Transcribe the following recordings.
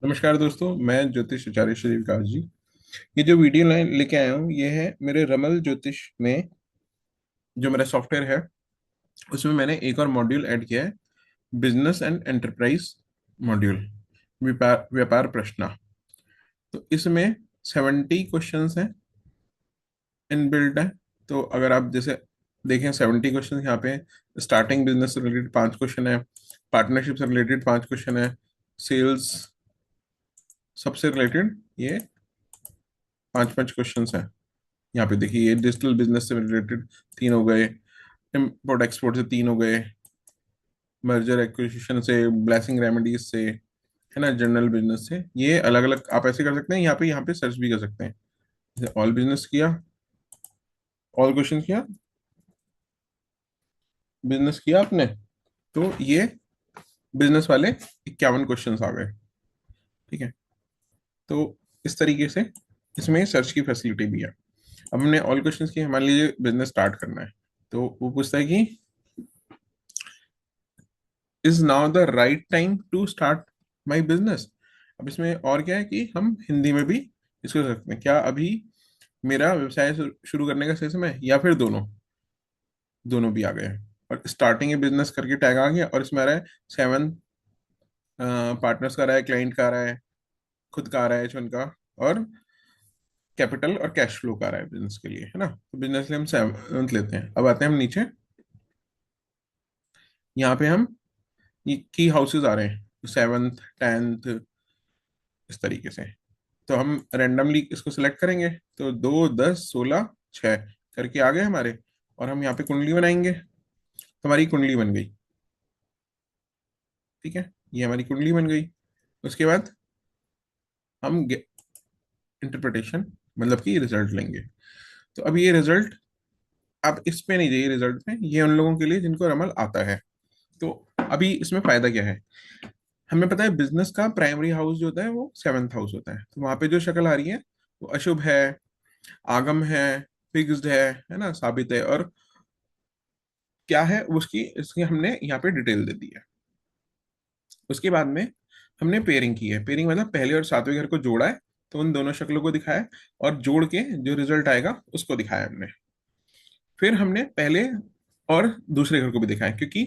नमस्कार दोस्तों, मैं ज्योतिष आचार्य श्री विकास जी। ये जो वीडियो लाइन लेके आया हूँ, ये है मेरे रमल ज्योतिष में जो मेरा सॉफ्टवेयर है। उसमें मैंने एक और मॉड्यूल ऐड किया है, बिजनेस एंड एंटरप्राइज मॉड्यूल, व्यापार व्यापार प्रश्न। तो इसमें 70 क्वेश्चंस हैं, इनबिल्ट है। तो अगर आप जैसे देखें, 70 क्वेश्चन यहाँ पे स्टार्टिंग बिजनेस से रिलेटेड 5 क्वेश्चन है, पार्टनरशिप से रिलेटेड 5 क्वेश्चन है, सेल्स सबसे रिलेटेड ये 5 5 क्वेश्चन है। यहाँ पे देखिए, ये डिजिटल बिजनेस से रिलेटेड 3 हो गए, इम्पोर्ट एक्सपोर्ट से 3 हो गए, मर्जर एक्विजिशन से, ब्लेसिंग रेमेडीज से, है ना, जनरल बिजनेस से। ये अलग अलग आप ऐसे कर सकते हैं, यहाँ पे सर्च भी कर सकते हैं। जैसे ऑल बिजनेस किया, ऑल क्वेश्चन किया, बिजनेस किया आपने, तो ये बिजनेस वाले 51 क्वेश्चन आ गए। ठीक है। तो इस तरीके से इसमें सर्च की फैसिलिटी भी है। अब हमने ऑल क्वेश्चंस किए, मान लीजिए बिजनेस स्टार्ट करना है, तो वो पूछता है कि is now the right time to start my business. अब इसमें और क्या है कि हम हिंदी में भी इसको कर सकते हैं, क्या अभी मेरा व्यवसाय शुरू करने का सही समय है, या फिर दोनों, दोनों भी आ गए हैं। और स्टार्टिंग ए बिजनेस करके टैग आ गया, और इसमें आ रहा है 7 पार्टनर्स का आ रहा है, क्लाइंट का आ रहा है, खुद का आ रहा है H1 का, और कैपिटल और कैश फ्लो का आ रहा है बिजनेस के लिए, है ना। तो बिजनेस के लिए हम 7 लेते हैं। अब आते हैं हम नीचे, यहाँ पे हम ये की हाउसेज आ रहे हैं, 7th 10th, इस तरीके से। तो हम रेंडमली इसको सिलेक्ट करेंगे, तो 2 10 16 6 करके आ गए हमारे। और हम यहाँ पे कुंडली बनाएंगे, तो हमारी कुंडली बन गई। ठीक है, ये हमारी कुंडली बन गई। उसके बाद हम इंटरप्रिटेशन, मतलब कि रिजल्ट लेंगे। तो अब ये रिजल्ट, आप इस पे नहीं जाइए, रिजल्ट पे, ये उन लोगों के लिए जिनको रमल आता है। तो अभी इसमें फायदा क्या है, हमें पता है बिजनेस का प्राइमरी हाउस जो होता है वो 7th हाउस होता है। तो वहां पे जो शक्ल आ रही है वो अशुभ है, आगम है, फिक्स्ड है ना, साबित है, और क्या है उसकी, इसकी हमने यहाँ पे डिटेल दे दी है। उसके बाद में हमने पेयरिंग की है। पेयरिंग मतलब पहले और 7वें घर को जोड़ा है, तो उन दोनों शक्लों को दिखाया है, और जोड़ के जो रिजल्ट आएगा उसको दिखाया हमने। फिर हमने पहले और दूसरे घर को भी दिखाया, क्योंकि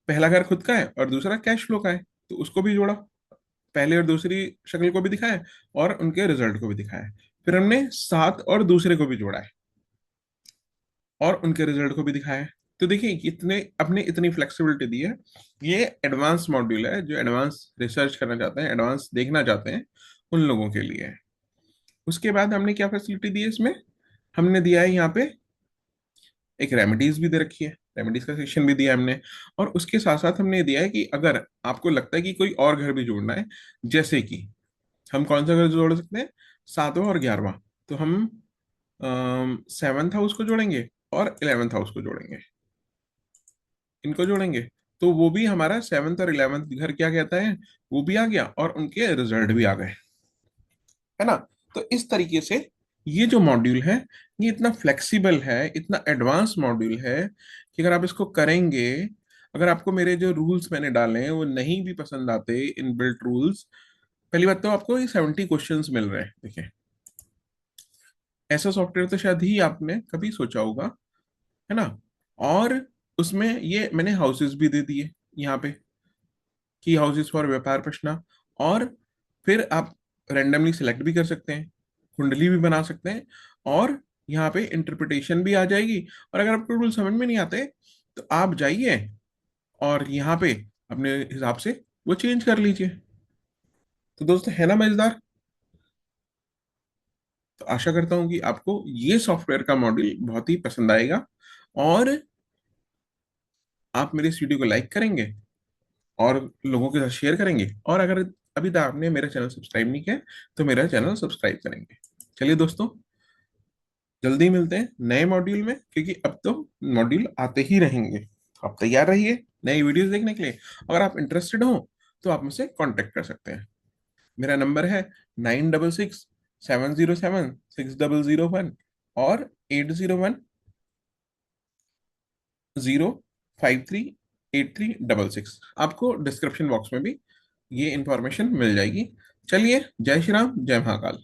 पहला घर खुद का है और दूसरा कैश फ्लो का है, तो उसको भी जोड़ा, पहले और दूसरी शक्ल को भी दिखाया है, और उनके रिजल्ट को भी दिखाया है। फिर हमने साथ और दूसरे को भी जोड़ा है, और उनके रिजल्ट को भी दिखाया है। तो देखिए, इतने अपने इतनी फ्लेक्सिबिलिटी दी है। ये एडवांस मॉड्यूल है, जो एडवांस रिसर्च करना चाहते हैं, एडवांस देखना चाहते हैं, उन लोगों के लिए है। उसके बाद हमने क्या फैसिलिटी दी है इसमें, हमने दिया है यहाँ पे एक रेमेडीज भी दे रखी है, रेमेडीज का सेक्शन भी दिया है हमने। और उसके साथ साथ हमने ये दिया है कि अगर आपको लगता है कि कोई और घर भी जोड़ना है, जैसे कि हम कौन सा घर जोड़ सकते हैं, 7वां और 11वां, तो हम 7th हाउस को जोड़ेंगे और 11th हाउस को जोड़ेंगे, इनको जोड़ेंगे। तो वो भी हमारा 7th और 11th घर क्या कहता है, वो भी आ गया, और उनके रिजल्ट भी आ गए, है ना। तो इस तरीके से ये जो मॉड्यूल है, ये इतना फ्लेक्सिबल है, इतना एडवांस मॉड्यूल है कि अगर आप इसको करेंगे, अगर आपको मेरे जो रूल्स मैंने डाले हैं वो नहीं भी पसंद आते, इन बिल्ट रूल्स, पहली बात तो आपको ये 70 क्वेश्चंस मिल रहे हैं। देखिए, ऐसा सॉफ्टवेयर तो शायद ही आपने कभी सोचा होगा, है ना। और उसमें ये मैंने हाउसेस भी दे दिए यहाँ पे, की हाउसेस फॉर व्यापार प्रश्न। और फिर आप रैंडमली सिलेक्ट भी कर सकते हैं, कुंडली भी बना सकते हैं, और यहाँ पे इंटरप्रिटेशन भी आ जाएगी। और अगर आपको रूल समझ में नहीं आते, तो आप जाइए और यहाँ पे अपने हिसाब से वो चेंज कर लीजिए। तो दोस्तों, है ना मजेदार। तो आशा करता हूँ कि आपको ये सॉफ्टवेयर का मॉड्यूल बहुत ही पसंद आएगा, और आप मेरे इस वीडियो को लाइक करेंगे और लोगों के साथ शेयर करेंगे। और अगर अभी तक आपने मेरा चैनल सब्सक्राइब नहीं किया है, तो मेरा चैनल सब्सक्राइब करेंगे। चलिए दोस्तों, जल्दी मिलते हैं नए मॉड्यूल में, क्योंकि अब तो मॉड्यूल आते ही रहेंगे। आप तैयार रहिए नई वीडियोस देखने के लिए। अगर आप इंटरेस्टेड हो तो आप मुझसे कांटेक्ट कर सकते हैं। मेरा नंबर है 9667076001, और 8010538366। आपको डिस्क्रिप्शन बॉक्स में भी ये इंफॉर्मेशन मिल जाएगी। चलिए, जय श्री राम, जय महाकाल।